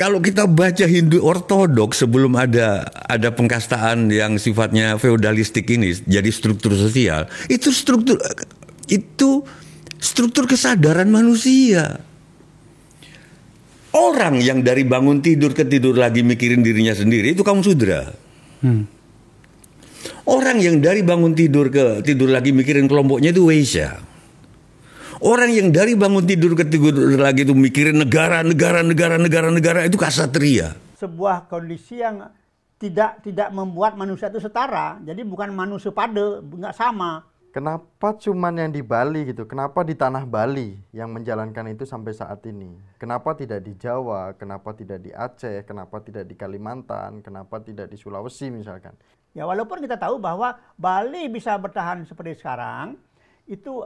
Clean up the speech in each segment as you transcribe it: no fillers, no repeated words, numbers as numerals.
Kalau kita baca Hindu ortodoks sebelum ada pengkastaan yang sifatnya feodalistik ini jadi struktur sosial, itu struktur kesadaran manusia. Orang yang dari bangun tidur ke tidur lagi mikirin dirinya sendiri itu kaum sudra. Orang yang dari bangun tidur ke tidur lagi mikirin kelompoknya itu Waisya. Orang yang dari bangun tidur ke tidur lagi itu mikirin negara itu Ksatria. Sebuah kondisi yang tidak membuat manusia itu setara. Jadi bukan manusia pada, nggak sama. Kenapa cuman yang di Bali gitu? Kenapa di tanah Bali yang menjalankan itu sampai saat ini? Kenapa tidak di Jawa? Kenapa tidak di Aceh? Kenapa tidak di Kalimantan? Kenapa tidak di Sulawesi misalkan? Ya walaupun kita tahu bahwa Bali bisa bertahan seperti sekarang, itu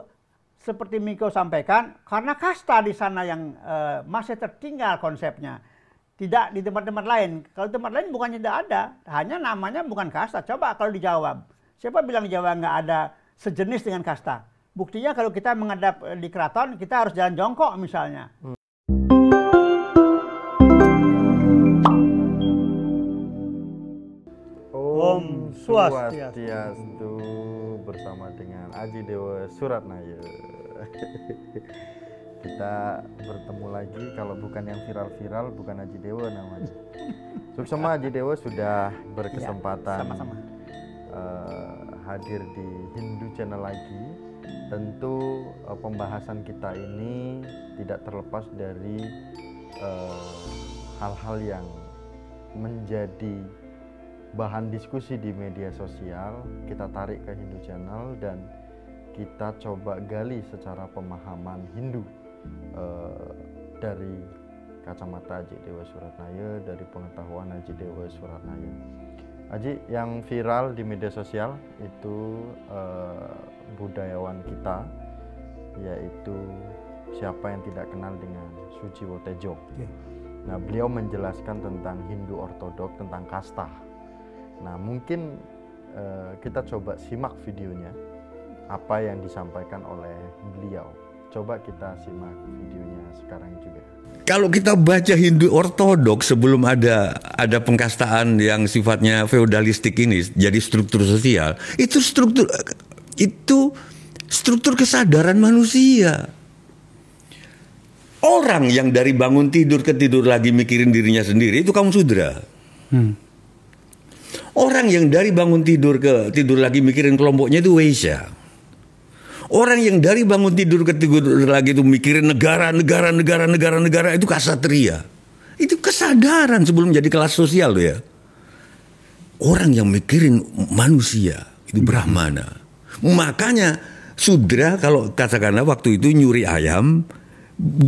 seperti Miko sampaikan, karena kasta di sana yang masih tertinggal konsepnya. Tidak di tempat-tempat lain. Kalau tempat lain bukannya tidak ada, hanya namanya bukan kasta. Coba kalau dijawab, siapa bilang di Jawa nggak ada sejenis dengan kasta? Buktinya kalau kita menghadap di keraton, kita harus jalan jongkok misalnya. Om Swastiastu bersama dengan Aji Dewa Suratnaya. Kita bertemu lagi, kalau bukan yang viral-viral bukan Aji Dewa namanya. Suksema Aji Dewa sudah berkesempatan hadir di Hindu Channel lagi. Tentu pembahasan kita ini tidak terlepas dari hal-hal yang menjadi bahan diskusi di media sosial. Kita tarik ke Hindu Channel dan kita coba gali secara pemahaman Hindu dari kacamata Aji Dewa Suratnaya, dari pengetahuan Aji Dewa Suratnaya. Aji, yang viral di media sosial itu budayawan kita, yaitu siapa yang tidak kenal dengan Sujiwo Tejo. Nah, beliau menjelaskan tentang Hindu ortodok, tentang kasta. Nah, mungkin kita coba simak videonya, apa yang disampaikan oleh beliau. Coba kita simak videonya sekarang juga. Kalau kita baca Hindu ortodoks sebelum ada pengkastaan yang sifatnya feodalistik ini jadi struktur sosial, itu struktur kesadaran manusia. Orang yang dari bangun tidur ke tidur lagi mikirin dirinya sendiri itu kaum sudra. Orang yang dari bangun tidur ke tidur lagi mikirin kelompoknya itu Waisya. Orang yang dari bangun tidur ke tidur lagi itu mikirin negara itu Ksatria. Itu kesadaran sebelum jadi kelas sosial ya. Orang yang mikirin manusia itu Brahmana. Makanya sudra kalau katakanlah waktu itu nyuri ayam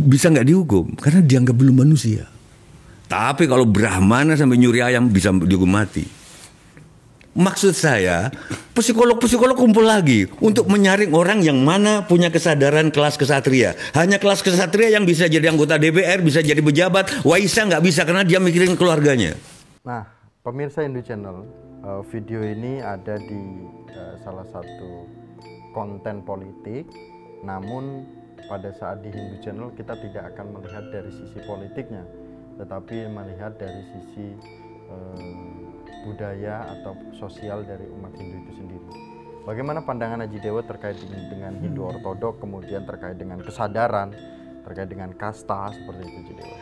bisa nggak dihukum karena dianggap belum manusia. Tapi kalau Brahmana sampai nyuri ayam bisa dihukum mati. Maksud saya, psikolog-psikolog kumpul lagi untuk menyaring orang yang mana punya kesadaran kelas kesatria. Hanya kelas kesatria yang bisa jadi anggota DPR, bisa jadi pejabat. Waisya nggak bisa karena dia mikirin keluarganya. Nah, pemirsa Hindu Channel, video ini ada di salah satu konten politik. Namun pada saat di Hindu Channel kita tidak akan melihat dari sisi politiknya, tetapi melihat dari sisi budaya atau sosial dari umat Hindu itu sendiri. Bagaimana pandangan Aji Dewa terkait dengan Hindu ortodok, kemudian terkait dengan kesadaran, terkait dengan kasta seperti itu, Aji Dewa?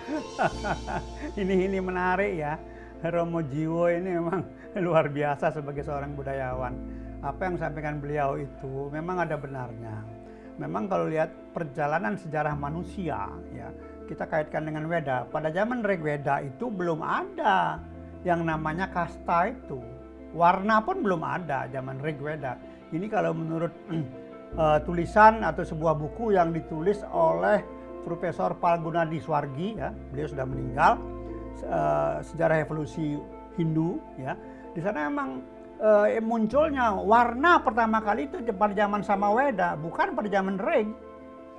Ini menarik ya. Romo Jiwo ini memang luar biasa sebagai seorang budayawan. Apa yang disampaikan beliau itu memang ada benarnya. Memang kalau lihat perjalanan sejarah manusia ya, kita kaitkan dengan Weda. Pada zaman Rigveda itu belum ada yang namanya kasta itu. Warna pun belum ada zaman Rigveda. Ini kalau menurut tulisan atau sebuah buku yang ditulis oleh Profesor Palgunadi Swargi ya, beliau sudah meninggal, sejarah evolusi Hindu ya. Di sana memang munculnya warna pertama kali itu pada zaman Samaweda, bukan pada zaman Rig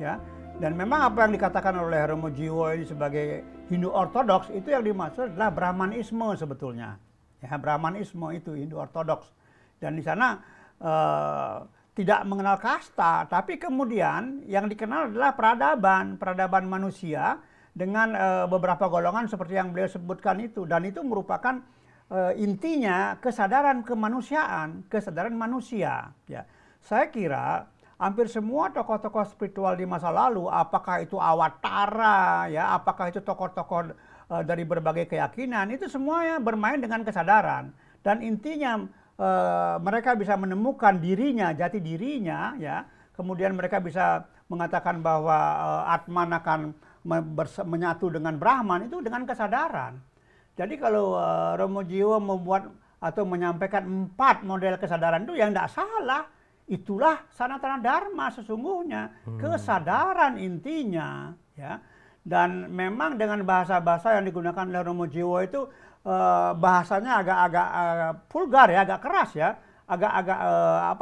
ya. Dan memang apa yang dikatakan oleh Romo Jiwo ini sebagai Hindu ortodoks itu yang dimaksud adalah Brahmanisme sebetulnya. Ya, Brahmanisme itu Hindu ortodoks. Dan di sana tidak mengenal kasta, tapi kemudian yang dikenal adalah peradaban manusia dengan beberapa golongan seperti yang beliau sebutkan itu, dan itu merupakan intinya kesadaran kemanusiaan, kesadaran manusia. Ya, saya kira hampir semua tokoh-tokoh spiritual di masa lalu, apakah itu Awatara, ya, apakah itu tokoh-tokoh dari berbagai keyakinan, itu semuanya bermain dengan kesadaran, dan intinya mereka bisa menemukan dirinya, jati dirinya, ya. Kemudian mereka bisa mengatakan bahwa Atman akan menyatu dengan Brahman itu dengan kesadaran. Jadi kalau Romo Jiwo membuat atau menyampaikan 4 model kesadaran itu yang tidak salah. Itulah Sanatana Dharma sesungguhnya, kesadaran intinya, ya. Dan memang dengan bahasa-bahasa yang digunakan oleh Romo Jiwo itu bahasanya agak-agak vulgar ya, agak keras ya, agak-agak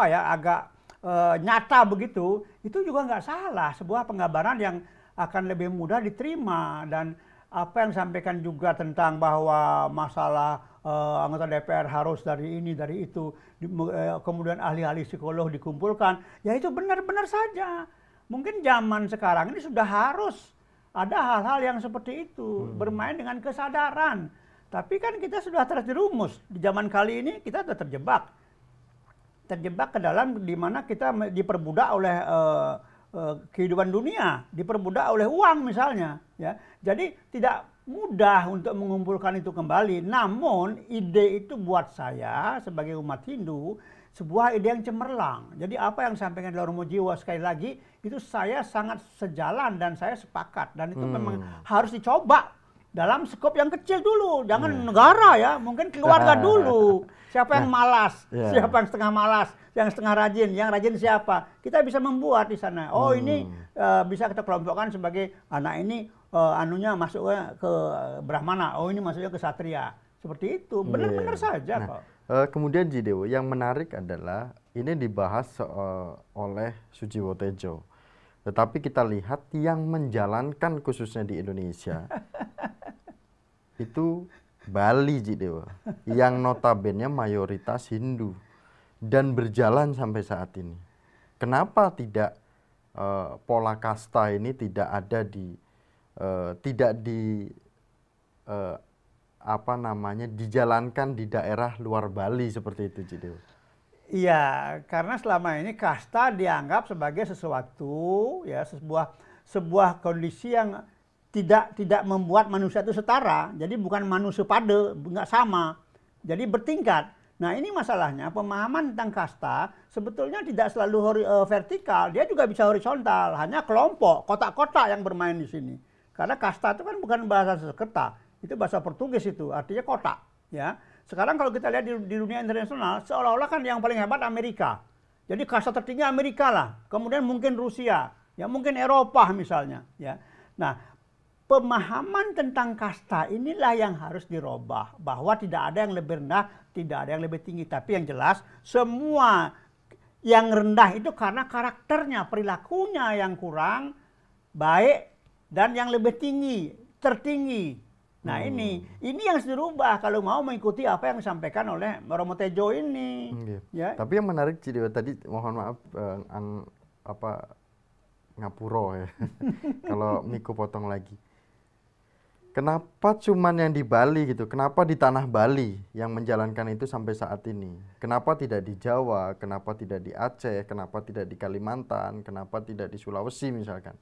agak nyata begitu. Itu juga nggak salah, sebuah penggambaran yang akan lebih mudah diterima. Dan apa yang disampaikan juga tentang bahwa masalah anggota DPR harus dari ini, dari itu, kemudian ahli-ahli psikolog dikumpulkan, ya itu benar-benar saja. Mungkin zaman sekarang ini sudah harus ada hal-hal yang seperti itu, bermain dengan kesadaran. Tapi kan kita sudah terjerumus, di zaman kali ini kita sudah terjebak ke dalam di mana kita diperbudak oleh kehidupan dunia, diperbudak oleh uang misalnya, ya. Jadi tidak mudah untuk mengumpulkan itu kembali. Namun ide itu buat saya sebagai umat Hindu sebuah ide yang cemerlang. Jadi apa yang disampaikan oleh Romo Jiwo sekali lagi itu saya sangat sejalan dan saya sepakat, dan itu memang harus dicoba dalam skop yang kecil dulu, jangan negara ya, mungkin keluarga dulu. Siapa yang malas, siapa yang setengah malas, yang setengah rajin, yang rajin siapa? Kita bisa membuat di sana. Oh ini bisa kita kelompokkan sebagai anak ini anunya masuknya ke Brahmana, oh ini masuknya ke Satria. Seperti itu, benar-benar saja kok. Kemudian Jidewo, yang menarik adalah ini dibahas oleh Sujiwo Tejo. Tetapi kita lihat yang menjalankan khususnya di Indonesia itu Bali, Jidewo, yang notabene mayoritas Hindu dan berjalan sampai saat ini. Kenapa tidak pola kasta ini tidak ada di dijalankan di daerah luar Bali seperti itu, Jidewo? Iya, karena selama ini kasta dianggap sebagai sesuatu, ya, sebuah kondisi yang tidak membuat manusia itu setara. Jadi bukan manusia pada, nggak sama. Jadi bertingkat. Nah ini masalahnya, pemahaman tentang kasta sebetulnya tidak selalu vertikal, dia juga bisa horizontal. Hanya kelompok, kotak-kotak yang bermain di sini. Karena kasta itu kan bukan bahasa Sanskerta, itu bahasa Portugis itu, artinya kotak, ya. Sekarang kalau kita lihat di dunia internasional, seolah-olah kan yang paling hebat Amerika. Jadi kasta tertinggi Amerika lah, kemudian mungkin Rusia, ya mungkin Eropa misalnya, ya. Nah, pemahaman tentang kasta inilah yang harus dirubah, bahwa tidak ada yang lebih rendah, tidak ada yang lebih tinggi, tapi yang jelas semua yang rendah itu karena karakternya, perilakunya yang kurang baik, dan yang lebih tinggi, tertinggi. Nah ini yang harus dirubah kalau mau mengikuti apa yang disampaikan oleh Romo Tejo ini. Ya. Tapi yang menarik Jidewo tadi, mohon maaf ngapuro ya. Kalau Miko potong lagi. Kenapa cuman yang di Bali gitu? Kenapa di tanah Bali yang menjalankan itu sampai saat ini? Kenapa tidak di Jawa? Kenapa tidak di Aceh? Kenapa tidak di Kalimantan? Kenapa tidak di Sulawesi misalkan?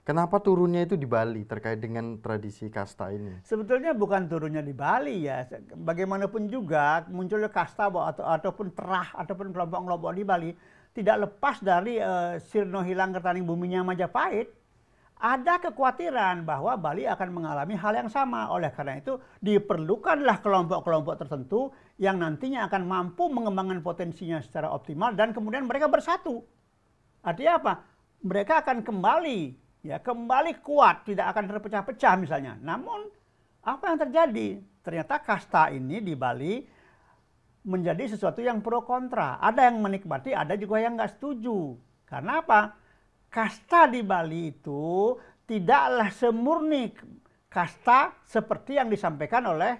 Kenapa turunnya itu di Bali terkait dengan tradisi kasta ini? Sebetulnya bukan turunnya di Bali ya. Bagaimanapun juga munculnya kasta ataupun terah ataupun kelompok-kelompok di Bali tidak lepas dari sirno hilang kertaning buminya Majapahit. Ada kekhawatiran bahwa Bali akan mengalami hal yang sama. Oleh karena itu diperlukanlah kelompok-kelompok tertentu yang nantinya akan mampu mengembangkan potensinya secara optimal dan kemudian mereka bersatu. Artinya apa? Mereka akan kembali kuat, tidak akan terpecah-pecah misalnya. Namun apa yang terjadi? Ternyata kasta ini di Bali menjadi sesuatu yang pro kontra. Ada yang menikmati, ada juga yang nggak setuju. Karena apa? Kasta di Bali itu tidaklah semurni kasta seperti yang disampaikan oleh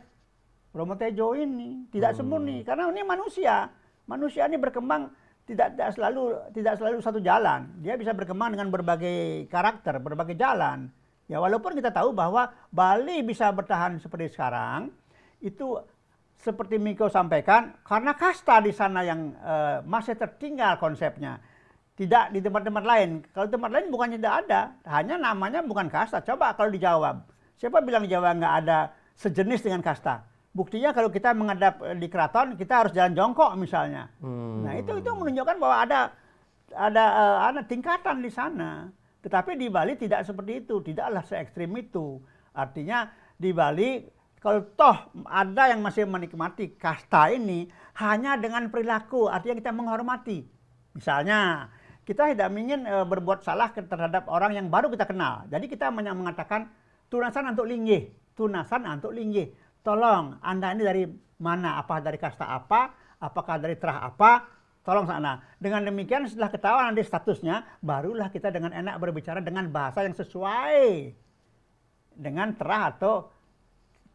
Romo Tejo ini. Tidak semurni, karena ini manusia. Manusia ini berkembang tidak selalu satu jalan. Dia bisa berkembang dengan berbagai karakter, berbagai jalan. Ya walaupun kita tahu bahwa Bali bisa bertahan seperti sekarang, itu seperti Miko sampaikan, karena kasta di sana yang masih tertinggal konsepnya. Tidak di tempat-tempat lain. Kalau tempat lain bukannya tidak ada, hanya namanya bukan kasta. Coba kalau dijawab, siapa bilang di Jawa nggak ada sejenis dengan kasta? Buktinya kalau kita menghadap di keraton, kita harus jalan jongkok misalnya. Nah itu menunjukkan bahwa ada tingkatan di sana. Tetapi di Bali tidak seperti itu, tidaklah se ekstrim itu. Artinya di Bali kalau toh ada yang masih menikmati kasta ini hanya dengan perilaku, artinya kita menghormati. Misalnya kita tidak ingin berbuat salah terhadap orang yang baru kita kenal. Jadi kita mengatakan tunasan antuk linggih, tunasan antuk linggih. Tolong Anda ini dari mana? Apa dari kasta apa? Apakah dari terah apa? Tolong sana. Dengan demikian setelah ketahuan nanti statusnya, barulah kita dengan enak berbicara dengan bahasa yang sesuai dengan terah atau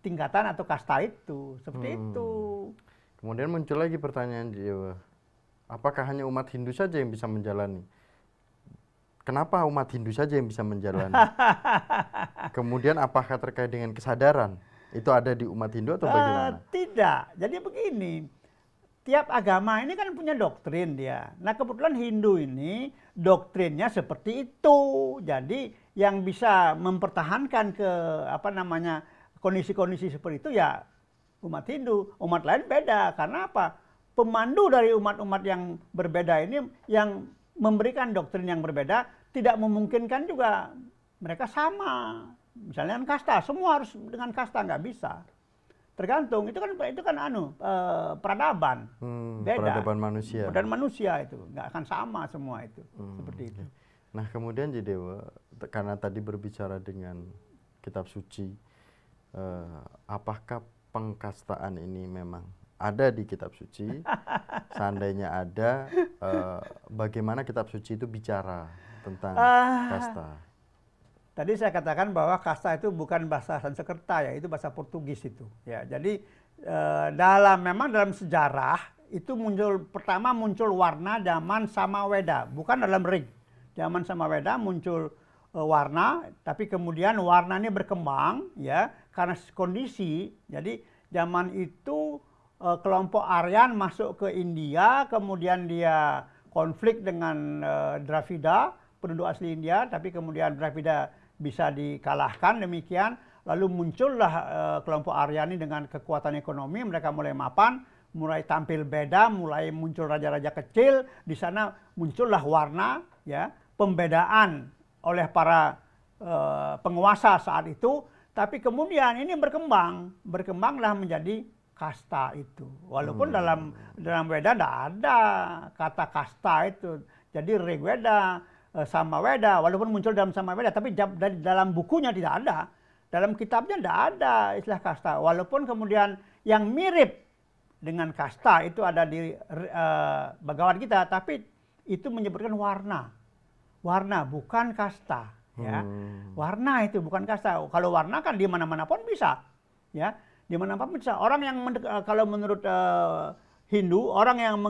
tingkatan atau kasta itu. Seperti itu. Kemudian muncul lagi pertanyaan Jawa. Apakah hanya umat Hindu saja yang bisa menjalani? Kenapa umat Hindu saja yang bisa menjalani? Kemudian apakah terkait dengan kesadaran? Itu ada di umat Hindu atau bagaimana? Tidak. Jadi begini. Tiap agama ini kan punya doktrin dia. Nah kebetulan Hindu ini doktrinnya seperti itu. Jadi yang bisa mempertahankan kondisi-kondisi seperti itu ya umat Hindu. Umat lain beda. Karena apa? Pemandu dari umat-umat yang berbeda ini yang memberikan doktrin yang berbeda tidak memungkinkan juga mereka sama. Misalnya dengan kasta, semua harus dengan kasta, nggak bisa. Tergantung, itu kan peradaban, beda. Peradaban manusia. Peradaban manusia itu nggak akan sama semua itu, seperti itu. Nah kemudian Jidewa, karena tadi berbicara dengan kitab suci, apakah pengkastaan ini memang ada di kitab suci? Seandainya ada, bagaimana kitab suci itu bicara tentang kasta? Tadi saya katakan bahwa kasta itu bukan bahasa Sanskerta ya, itu bahasa Portugis itu. Ya, jadi memang dalam sejarah itu pertama muncul warna zaman Samaweda, bukan dalam ring. Zaman Samaweda muncul warna, tapi kemudian warna ini berkembang ya karena kondisi. Jadi zaman itu kelompok Aryan masuk ke India, kemudian dia konflik dengan Dravida, penduduk asli India, tapi kemudian Dravida bisa dikalahkan demikian. Lalu muncullah kelompok Aryan ini dengan kekuatan ekonomi, mereka mulai mapan, mulai tampil beda, mulai muncul raja-raja kecil. Di sana muncullah warna, ya, pembedaan oleh para penguasa saat itu. Tapi kemudian ini berkembanglah menjadi kasta itu. Walaupun dalam Weda tidak ada kata kasta itu. Jadi Rigveda, Samaweda, walaupun muncul dalam Samaweda, tapi dalam bukunya tidak ada. Dalam kitabnya tidak ada istilah kasta. Walaupun kemudian yang mirip dengan kasta itu ada di Bhagavad Gita, tapi itu menyebutkan warna. Warna bukan kasta. Ya. Warna itu bukan kasta. Kalau warna kan di mana-mana pun bisa. Ya. Di mana-mana bisa. Orang yang kalau menurut Hindu, orang yang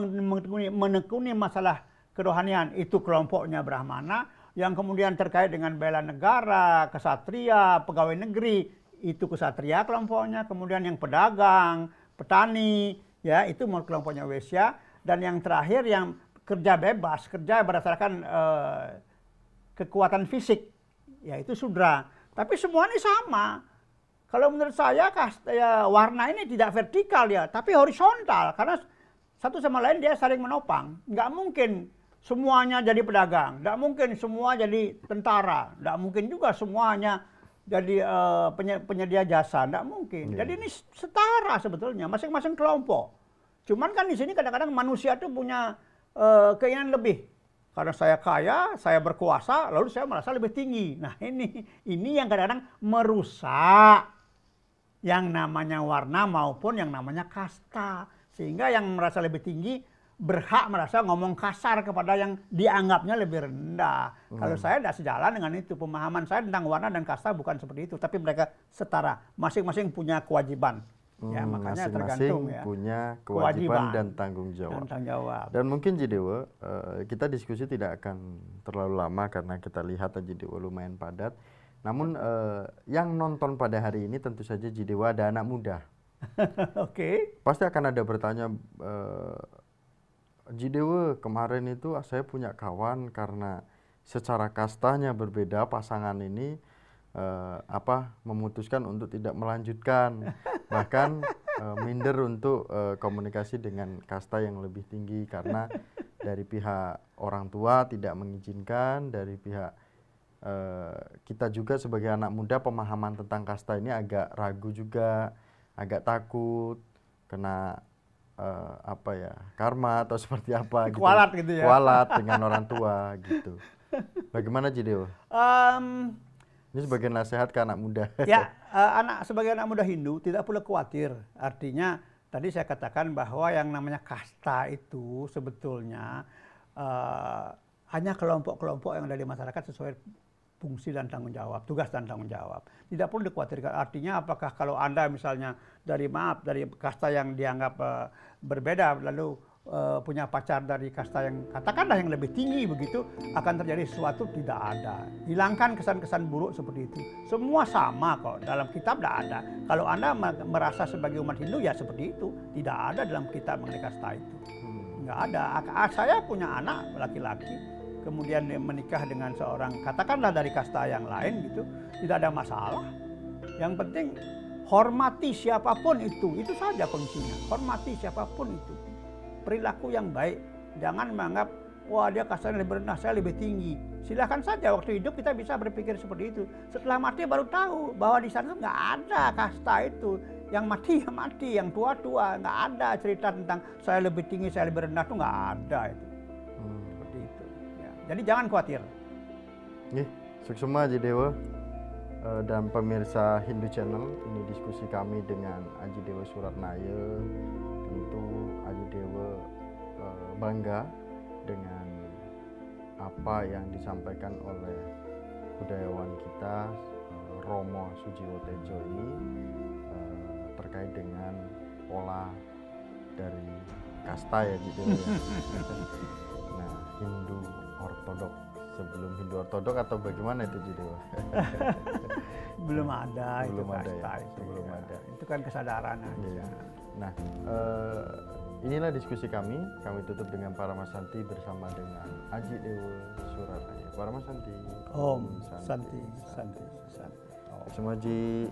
menekuni masalah kerohanian itu kelompoknya Brahmana, yang kemudian terkait dengan bela negara, kesatria, pegawai negeri, itu kesatria kelompoknya, kemudian yang pedagang, petani, ya itu kelompoknya Waisya, dan yang terakhir yang kerja bebas, kerja berdasarkan kekuatan fisik, yaitu Sudra. Tapi semua ini sama. Kalau menurut saya warna ini tidak vertikal ya, tapi horizontal, karena satu sama lain dia saling menopang. Nggak mungkin semuanya jadi pedagang, nggak mungkin semua jadi tentara, nggak mungkin juga semuanya jadi penyedia jasa, nggak mungkin. Jadi ini setara sebetulnya, masing-masing kelompok. Cuman kan di sini kadang-kadang manusia tuh punya keinginan lebih. Karena saya kaya, saya berkuasa, lalu saya merasa lebih tinggi. Nah ini yang kadang-kadang merusak yang namanya warna maupun yang namanya kasta. Sehingga yang merasa lebih tinggi berhak merasa ngomong kasar kepada yang dianggapnya lebih rendah. Kalau saya tidak sejalan dengan itu. Pemahaman saya tentang warna dan kasta bukan seperti itu. Tapi mereka setara. Masing-masing punya kewajiban. Ya, makanya tergantung ya. Punya kewajiban dan tanggung jawab. Dan mungkin Jidewa, kita diskusi tidak akan terlalu lama karena kita lihat Jidewa lumayan padat. Namun yang nonton pada hari ini tentu saja Jidewa ada anak muda. Oke. Pasti akan ada bertanya, Jidewa kemarin itu saya punya kawan karena secara kastanya berbeda, pasangan ini memutuskan untuk tidak melanjutkan, bahkan minder untuk komunikasi dengan kasta yang lebih tinggi karena dari pihak orang tua tidak mengizinkan, dari pihak kita juga sebagai anak muda pemahaman tentang kasta ini agak ragu juga, agak takut kena karma atau seperti apa gitu. Kualat gitu ya. Kualat dengan orang tua gitu. Bagaimana Jidewa? Ini sebagai nasihat ke anak muda. Ya, sebagai anak muda Hindu tidak perlu khawatir. Artinya tadi saya katakan bahwa yang namanya kasta itu sebetulnya hanya kelompok-kelompok yang ada di masyarakat sesuai fungsi dan tanggung jawab, tugas dan tanggung jawab. Tidak perlu dikhawatirkan. Artinya apakah kalau Anda misalnya dari kasta yang dianggap berbeda, lalu punya pacar dari kasta yang katakanlah yang lebih tinggi begitu, akan terjadi sesuatu? Tidak ada. Hilangkan kesan-kesan buruk seperti itu. Semua sama kok, dalam kitab tidak ada. Kalau Anda merasa sebagai umat Hindu ya seperti itu. Tidak ada dalam kitab mengenai kasta itu. Nggak ada. Saya punya anak laki-laki, kemudian menikah dengan seorang katakanlah dari kasta yang lain gitu, tidak ada masalah. Yang penting hormati siapapun itu saja kuncinya. Hormati siapapun itu, perilaku yang baik. Jangan menganggap wah dia kastanya lebih rendah, saya lebih tinggi. Silahkan saja, waktu hidup kita bisa berpikir seperti itu. Setelah mati baru tahu bahwa di sana nggak ada kasta itu. Yang mati ya mati, yang tua-tua, nggak ada cerita tentang saya lebih tinggi, saya lebih rendah, itu nggak ada itu. Jadi jangan khawatir. Suksema Jidewa dan pemirsa Hindu Channel, ini diskusi kami dengan Ajidewa Suratnaya. Tentu Ajidewa bangga dengan apa yang disampaikan oleh budayawan kita Romo Sujiwotejo ini terkait dengan pola dari kasta ya Jidewa ya. Nah, Hindu Ortodok sebelum Hindu Ortodok atau bagaimana itu Jidewa? Belum ada. Belum itu ada kasta ya? itu, Belum ya. ada. Itu kan kesadaran aja. Nah, inilah diskusi kami. Kami tutup dengan Paramasanti bersama dengan Ajidewa Suratnaya. Paramasanti. Om Santi. Semaji.